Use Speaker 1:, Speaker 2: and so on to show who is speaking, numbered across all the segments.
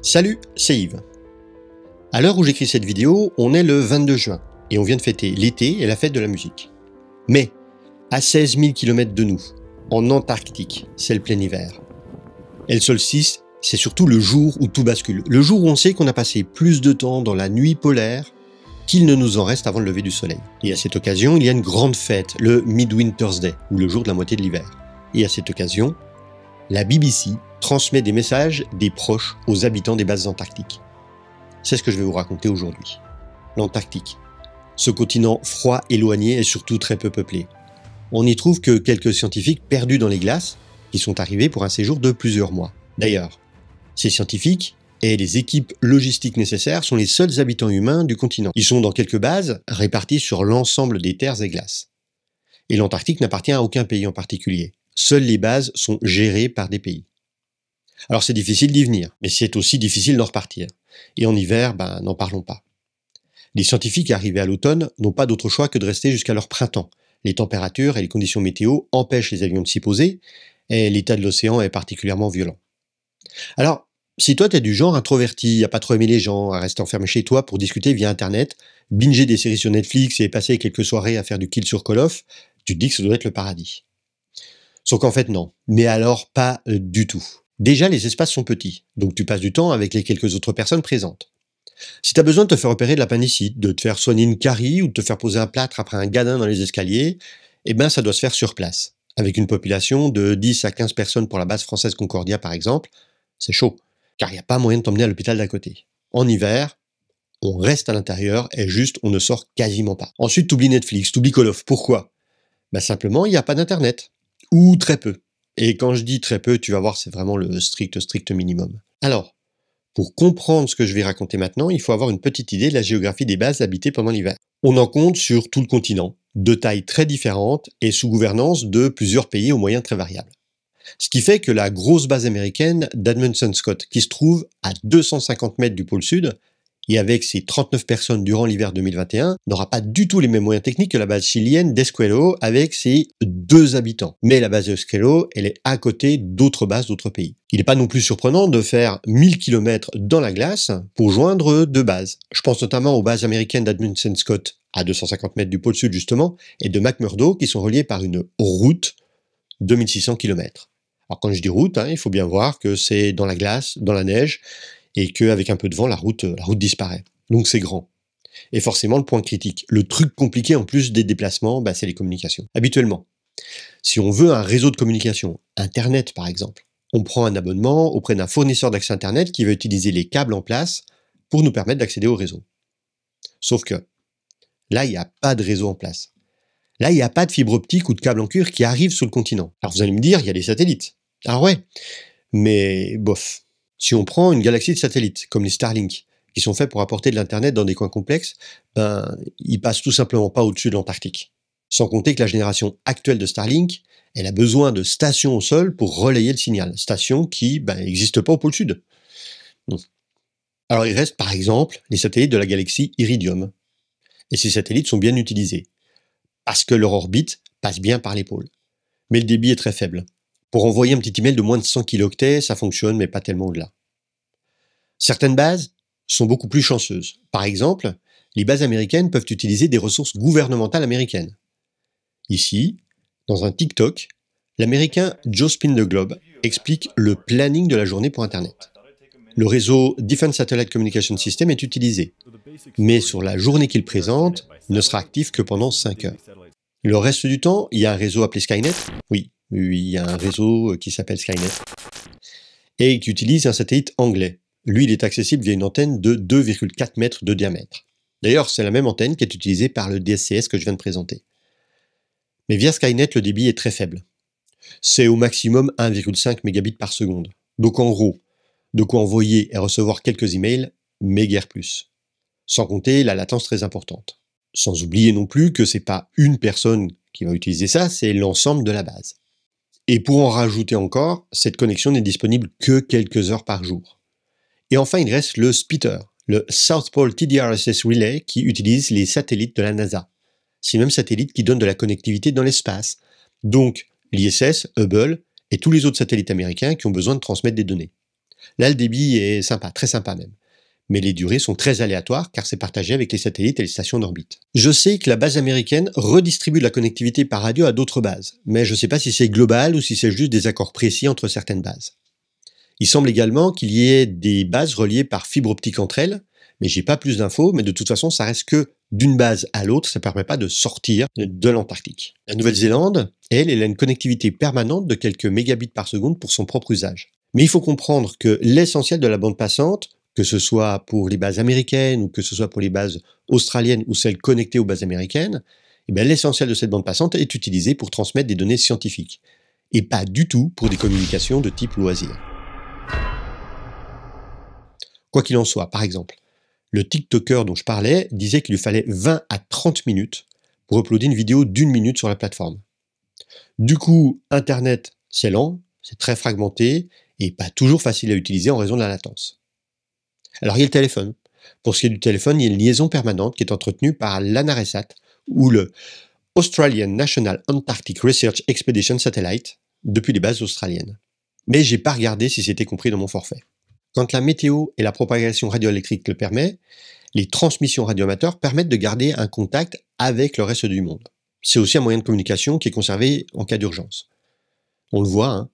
Speaker 1: Salut, c'est Yves. À l'heure où j'écris cette vidéo, on est le 22 juin et on vient de fêter l'été et la fête de la musique. Mais, à 16 000 km de nous, en Antarctique, c'est le plein hiver. Et le solstice, c'est surtout le jour où tout bascule. Le jour où on sait qu'on a passé plus de temps dans la nuit polaire qu'il ne nous en reste avant le lever du soleil. Et à cette occasion, il y a une grande fête, le Midwinter's Day, ou le jour de la moitié de l'hiver. Et à cette occasion, la BBC transmet des messages des proches aux habitants des bases antarctiques. C'est ce que je vais vous raconter aujourd'hui. L'Antarctique. Ce continent froid, éloigné et surtout très peu peuplé. On n'y trouve que quelques scientifiques perdus dans les glaces qui sont arrivés pour un séjour de plusieurs mois. D'ailleurs, ces scientifiques et les équipes logistiques nécessaires sont les seuls habitants humains du continent. Ils sont dans quelques bases réparties sur l'ensemble des terres et glaces. Et l'Antarctique n'appartient à aucun pays en particulier. Seules les bases sont gérées par des pays. Alors c'est difficile d'y venir, mais c'est aussi difficile d'en repartir. Et en hiver, n'en parlons pas. Les scientifiques arrivés à l'automne n'ont pas d'autre choix que de rester jusqu'à leur printemps. Les températures et les conditions météo empêchent les avions de s'y poser, et l'état de l'océan est particulièrement violent. Alors, si toi t'es du genre introverti, à pas trop aimer les gens, à rester enfermé chez toi pour discuter via internet, binger des séries sur Netflix et passer quelques soirées à faire du kill sur Call of, tu te dis que ça doit être le paradis. Sauf qu'en fait non, mais alors pas du tout. Déjà les espaces sont petits, donc tu passes du temps avec les quelques autres personnes présentes. Si tu as besoin de te faire opérer de l'appendicite, de te faire soigner une carie ou de te faire poser un plâtre après un gadin dans les escaliers, ça doit se faire sur place. Avec une population de 10 à 15 personnes pour la base française Concordia par exemple, c'est chaud, car il n'y a pas moyen de t'emmener à l'hôpital d'à côté. En hiver, on reste à l'intérieur et juste on ne sort quasiment pas. Ensuite t'oublies Netflix, t'oublies Call of. Pourquoi ? Simplement il n'y a pas d'internet. Ou très peu. Et quand je dis très peu, tu vas voir, c'est vraiment le strict minimum. Alors, pour comprendre ce que je vais raconter maintenant, il faut avoir une petite idée de la géographie des bases habitées pendant l'hiver. On en compte sur tout le continent, de tailles très différentes et sous gouvernance de plusieurs pays aux moyens très variables. Ce qui fait que la grosse base américaine d'Amundsen-Scott, qui se trouve à 250 mètres du pôle sud, et avec ses 39 personnes durant l'hiver 2021, n'aura pas du tout les mêmes moyens techniques que la base chilienne d'Esquello avec ses 2 habitants. Mais la base d'Esquello, elle est à côté d'autres bases d'autres pays. Il n'est pas non plus surprenant de faire 1000 km dans la glace pour joindre 2 bases. Je pense notamment aux bases américaines d'Amundsen-Scott, à 250 mètres du pôle sud justement, et de McMurdo, qui sont reliées par une route de 1600 km. Alors quand je dis route, il faut bien voir que c'est dans la glace, dans la neige, et qu'avec un peu de vent, la route disparaît. Donc c'est grand. Et forcément, le point critique, le truc compliqué en plus des déplacements, c'est les communications. Habituellement, si on veut un réseau de communication, Internet par exemple, on prend un abonnement auprès d'un fournisseur d'accès Internet qui va utiliser les câbles en place pour nous permettre d'accéder au réseau. Sauf que là, il n'y a pas de réseau en place. Là, il n'y a pas de fibre optique ou de câble en cuir qui arrive sur le continent. Alors vous allez me dire, il y a des satellites. Ah ouais, mais bof. Si on prend une galaxie de satellites, comme les Starlink, qui sont faits pour apporter de l'Internet dans des coins complexes, ils passent tout simplement pas au-dessus de l'Antarctique. Sans compter que la génération actuelle de Starlink, elle a besoin de stations au sol pour relayer le signal. Stations qui n'existent pas au pôle sud. Alors il reste par exemple les satellites de la galaxie Iridium. Et ces satellites sont bien utilisés, parce que leur orbite passe bien par les pôles. Mais le débit est très faible. Pour envoyer un petit email de moins de 100 kilooctets, ça fonctionne, mais pas tellement au-delà. Certaines bases sont beaucoup plus chanceuses. Par exemple, les bases américaines peuvent utiliser des ressources gouvernementales américaines. Ici, dans un TikTok, l'américain Joe Spin the Globe explique le planning de la journée pour Internet. Le réseau Defense Satellite Communication System est utilisé, mais sur la journée qu'il présente, il ne sera actif que pendant 5 heures. Le reste du temps, il y a un réseau appelé Skynet, oui, il y a un réseau qui s'appelle Skynet, et qui utilise un satellite anglais. Lui, il est accessible via une antenne de 2,4 mètres de diamètre. D'ailleurs, c'est la même antenne qui est utilisée par le DSCS que je viens de présenter. Mais via Skynet, le débit est très faible. C'est au maximum 1,5 mégabits par seconde. Donc en gros, de quoi envoyer et recevoir quelques emails, mais guère plus. Sans compter la latence très importante. Sans oublier non plus que c'est pas une personne qui va utiliser ça, c'est l'ensemble de la base. Et pour en rajouter encore, cette connexion n'est disponible que quelques heures par jour. Et enfin, il reste le SPITR, le South Pole TDRSS Relay, qui utilise les satellites de la NASA. Ces mêmes satellites qui donnent de la connectivité dans l'espace. Donc, l'ISS, Hubble et tous les autres satellites américains qui ont besoin de transmettre des données. Là, le débit est sympa, très sympa même. Mais les durées sont très aléatoires car c'est partagé avec les satellites et les stations d'orbite. Je sais que la base américaine redistribue de la connectivité par radio à d'autres bases, mais je ne sais pas si c'est global ou si c'est juste des accords précis entre certaines bases. Il semble également qu'il y ait des bases reliées par fibre optique entre elles, mais j'ai pas plus d'infos, mais de toute façon ça reste que d'une base à l'autre, ça ne permet pas de sortir de l'Antarctique. La Nouvelle-Zélande, elle a une connectivité permanente de quelques mégabits par seconde pour son propre usage. Mais il faut comprendre que l'essentiel de la bande passante, que ce soit pour les bases américaines ou que ce soit pour les bases australiennes ou celles connectées aux bases américaines, eh bien, l'essentiel de cette bande passante est utilisé pour transmettre des données scientifiques, et pas du tout pour des communications de type loisir. Quoi qu'il en soit, par exemple, le TikToker dont je parlais disait qu'il lui fallait 20 à 30 minutes pour uploader une vidéo d'1 minute sur la plateforme. Du coup, Internet, c'est lent, c'est très fragmenté et pas toujours facile à utiliser en raison de la latence. Alors il y a le téléphone. Pour ce qui est du téléphone, il y a une liaison permanente qui est entretenue par l'ANARESAT ou le Australian National Antarctic Research Expedition Satellite depuis les bases australiennes. Mais j'ai pas regardé si c'était compris dans mon forfait. Quand la météo et la propagation radioélectrique le permettent, les transmissions radioamateurs permettent de garder un contact avec le reste du monde. C'est aussi un moyen de communication qui est conservé en cas d'urgence. On le voit, hein,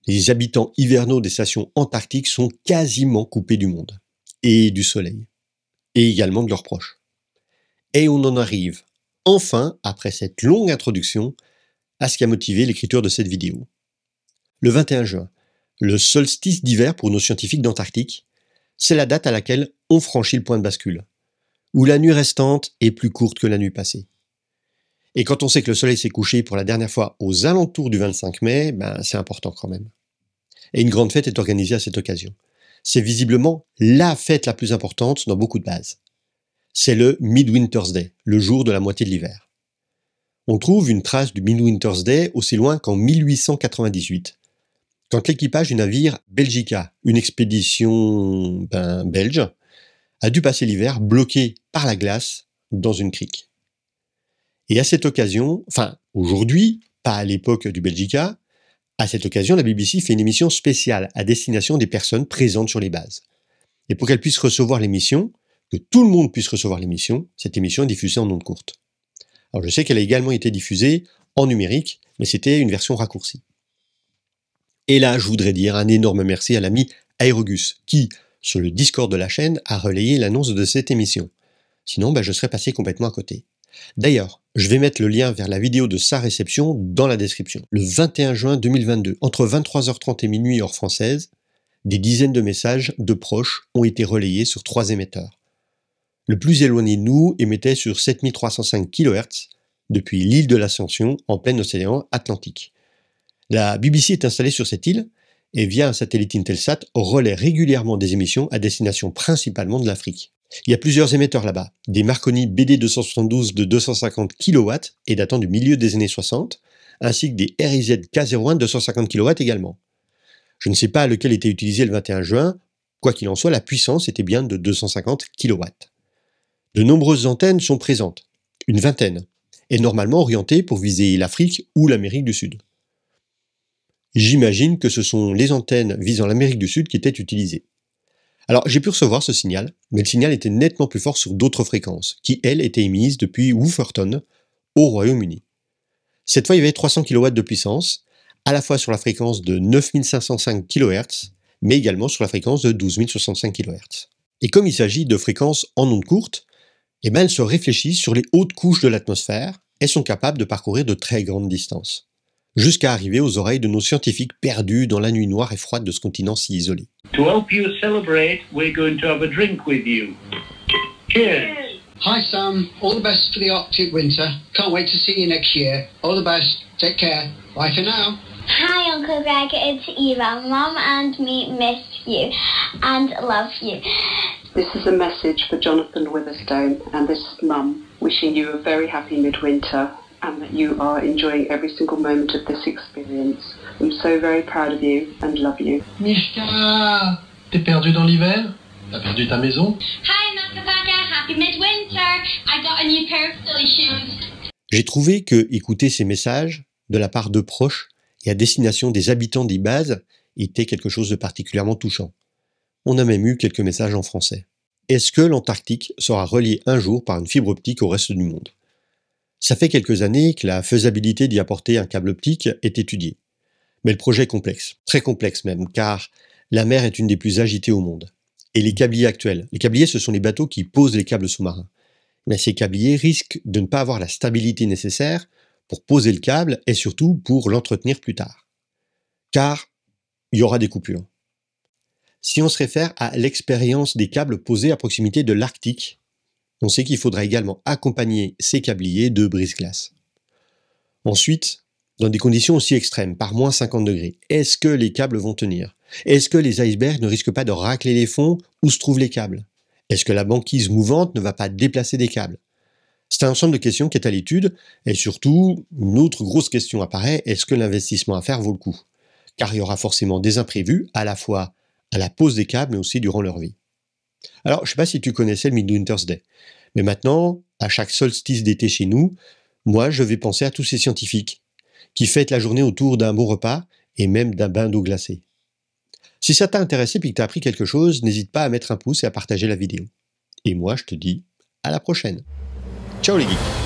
Speaker 1: les habitants hivernaux des stations antarctiques sont quasiment coupés du monde, et du soleil, et également de leurs proches. Et on en arrive, enfin, après cette longue introduction, à ce qui a motivé l'écriture de cette vidéo. Le 21 juin, le solstice d'hiver pour nos scientifiques d'Antarctique, c'est la date à laquelle on franchit le point de bascule, où la nuit restante est plus courte que la nuit passée. Et quand on sait que le soleil s'est couché pour la dernière fois aux alentours du 25 mai, c'est important quand même. Et une grande fête est organisée à cette occasion. C'est visiblement la fête la plus importante dans beaucoup de bases. C'est le Midwinter's Day, le jour de la moitié de l'hiver. On trouve une trace du Midwinter's Day aussi loin qu'en 1898, quand l'équipage du navire Belgica, une expédition belge, a dû passer l'hiver bloqué par la glace dans une crique. Et à cette occasion, aujourd'hui, pas à l'époque du Belgica, à cette occasion, la BBC fait une émission spéciale à destination des personnes présentes sur les bases. Et pour qu'elles puissent recevoir l'émission, que tout le monde puisse recevoir l'émission, cette émission est diffusée en ondes courtes. Alors je sais qu'elle a également été diffusée en numérique, mais c'était une version raccourcie. Et là, je voudrais dire un énorme merci à l'ami Aerogus, qui, sur le Discord de la chaîne, a relayé l'annonce de cette émission. Sinon, je serais passé complètement à côté. D'ailleurs, je vais mettre le lien vers la vidéo de sa réception dans la description. Le 21 juin 2022, entre 23h30 et minuit heure française, des dizaines de messages de proches ont été relayés sur 3 émetteurs. Le plus éloigné de nous émettait sur 7305 kHz depuis l'île de l'Ascension en plein océan Atlantique. La BBC est installée sur cette île et via un satellite Intelsat relaie régulièrement des émissions à destination principalement de l'Afrique. Il y a plusieurs émetteurs là-bas, des Marconi BD272 de 250 kW et datant du milieu des années 60, ainsi que des RIZ K01 de 250 kW également. Je ne sais pas lequel était utilisé le 21 juin, quoi qu'il en soit, la puissance était bien de 250 kW. De nombreuses antennes sont présentes, une vingtaine, et normalement orientées pour viser l'Afrique ou l'Amérique du Sud. J'imagine que ce sont les antennes visant l'Amérique du Sud qui étaient utilisées. Alors j'ai pu recevoir ce signal, mais le signal était nettement plus fort sur d'autres fréquences, qui elles étaient émises depuis Wolverhampton, au Royaume-Uni. Cette fois il y avait 300 kW de puissance, à la fois sur la fréquence de 9505 kHz, mais également sur la fréquence de 12065 kHz. Et comme il s'agit de fréquences en ondes courtes, elles se réfléchissent sur les hautes couches de l'atmosphère et sont capables de parcourir de très grandes distances, jusqu'à arriver aux oreilles de nos scientifiques perdus dans la nuit noire et froide de ce continent si isolé.
Speaker 2: To help you celebrate, we're going to have a drink with you. Cheers!
Speaker 3: Hi Sam, all the best for the Arctic winter. Can't wait to see you next year. All the best. Take care. Bye for now.
Speaker 4: Hi Uncle Greg, it's Eva. Mum and me miss you and love you.
Speaker 5: This is a message for Jonathan Witherstone and this is Mum, wishing you a very happy midwinter and that you are enjoying every single moment of this experience. I'm so very proud of you and love you.
Speaker 6: Mishka, t'es perdu dans l'hiver? T'as perdu ta maison?
Speaker 4: Hi Nakapaka, happy midwinter. I got a new pair of silly shoes.
Speaker 1: J'ai trouvé que écouter ces messages de la part de proches et à destination des habitants des bases était quelque chose de particulièrement touchant. On a même eu quelques messages en français. Est-ce que l'Antarctique sera reliée un jour par une fibre optique au reste du monde? Ça fait quelques années que la faisabilité d'y apporter un câble optique est étudiée. Mais le projet est complexe, très complexe même, car la mer est une des plus agitées au monde. Et les câbliers actuels, les câbliers ce sont les bateaux qui posent les câbles sous-marins. Mais ces câbliers risquent de ne pas avoir la stabilité nécessaire pour poser le câble et surtout pour l'entretenir plus tard. Car il y aura des coupures. Si on se réfère à l'expérience des câbles posés à proximité de l'Arctique, on sait qu'il faudra également accompagner ces câbliers de brise-glace. Ensuite, dans des conditions aussi extrêmes, par moins 50 degrés, est-ce que les câbles vont tenir? Est-ce que les icebergs ne risquent pas de racler les fonds où se trouvent les câbles? Est-ce que la banquise mouvante ne va pas déplacer des câbles? C'est un ensemble de questions qui est à l'étude, et surtout, une autre grosse question apparaît, est-ce que l'investissement à faire vaut le coup? Car il y aura forcément des imprévus, à la fois à la pose des câbles, mais aussi durant leur vie. Alors, je ne sais pas si tu connaissais le Midwinter's Day, mais maintenant, à chaque solstice d'été chez nous, moi, je vais penser à tous ces scientifiques qui fêtent la journée autour d'un bon repas et même d'un bain d'eau glacée. Si ça t'a intéressé et que tu as appris quelque chose, n'hésite pas à mettre un pouce et à partager la vidéo. Et moi, je te dis à la prochaine. Ciao les geeks!